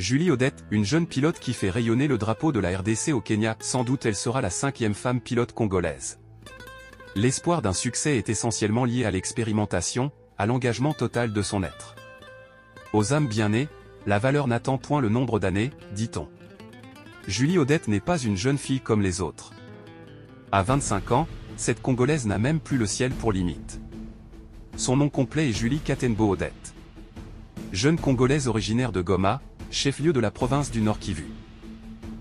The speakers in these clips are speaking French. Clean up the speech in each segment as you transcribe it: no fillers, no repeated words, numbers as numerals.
Julie Odette, une jeune pilote qui fait rayonner le drapeau de la RDC au Kenya, sans doute elle sera la 5e femme pilote congolaise. L'espoir d'un succès est essentiellement lié à l'expérimentation, à l'engagement total de son être. Aux âmes bien nées, la valeur n'attend point le nombre d'années, dit-on. Julie Odette n'est pas une jeune fille comme les autres. À 25 ans, cette Congolaise n'a même plus le ciel pour limite. Son nom complet est Julie Katembo Odette. Jeune Congolaise originaire de Goma, chef-lieu de la province du Nord Kivu.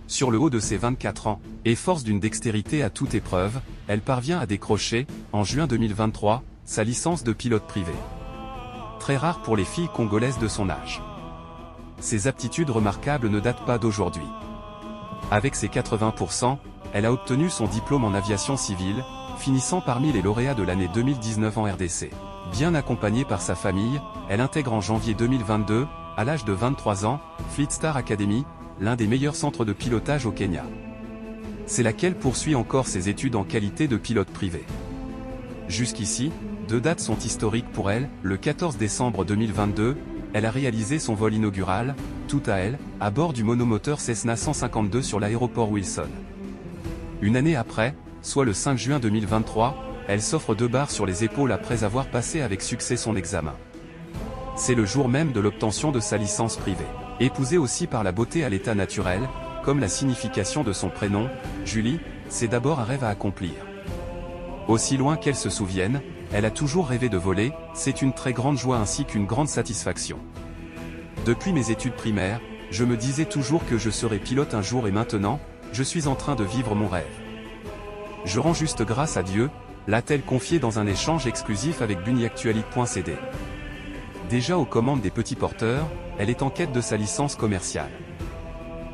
Sur le haut de ses 24 ans, et force d'une dextérité à toute épreuve, elle parvient à décrocher, en juin 2023, sa licence de pilote privé. Très rare pour les filles congolaises de son âge. Ses aptitudes remarquables ne datent pas d'aujourd'hui. Avec ses 80%, elle a obtenu son diplôme en aviation civile, finissant parmi les lauréats de l'année 2019 en RDC. Bien accompagnée par sa famille, elle intègre en janvier 2022, à l'âge de 23 ans, Fleetstar Academy, l'un des meilleurs centres de pilotage au Kenya. C'est laquelle poursuit encore ses études en qualité de pilote privé. Jusqu'ici, 2 dates sont historiques pour elle. Le 14 décembre 2022, elle a réalisé son vol inaugural, tout à elle, à bord du monomoteur Cessna 152 sur l'aéroport Wilson. Une année après, soit le 5 juin 2023, elle s'offre 2 barres sur les épaules après avoir passé avec succès son examen. C'est le jour même de l'obtention de sa licence privée. Épousée aussi par la beauté à l'état naturel, comme la signification de son prénom, Julie, c'est d'abord un rêve à accomplir. Aussi loin qu'elle se souvienne, elle a toujours rêvé de voler, c'est une très grande joie ainsi qu'une grande satisfaction. Depuis mes études primaires, je me disais toujours que je serais pilote un jour et maintenant, je suis en train de vivre mon rêve. Je rends juste grâce à Dieu, l'a-t-elle confié dans un échange exclusif avec bunnyactuality.cd. Déjà aux commandes des petits porteurs, elle est en quête de sa licence commerciale.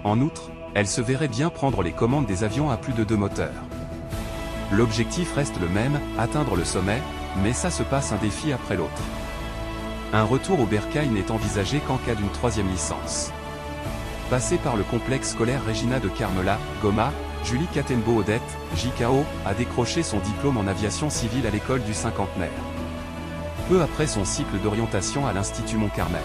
En outre, elle se verrait bien prendre les commandes des avions à plus de 2 moteurs. L'objectif reste le même, atteindre le sommet, mais ça se passe un défi après l'autre. Un retour au bercail n'est envisagé qu'en cas d'une 3e licence. Passée par le complexe scolaire Regina de Carmela, Goma, Julie Katembo Odette, JKO, a décroché son diplôme en aviation civile à l'école du Cinquantenaire. Peu après son cycle d'orientation à l'Institut Mont-Carmel.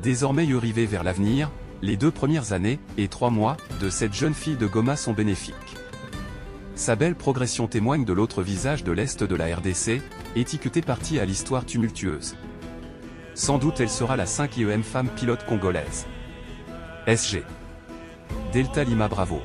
Désormais arrivée vers l'avenir, les 2 premières années, et 3 mois, de cette jeune fille de Goma sont bénéfiques. Sa belle progression témoigne de l'autre visage de l'Est de la RDC, étiqueté partie à l'histoire tumultueuse. Sans doute elle sera la 5e femme pilote congolaise. SG. Delta Lima Bravo.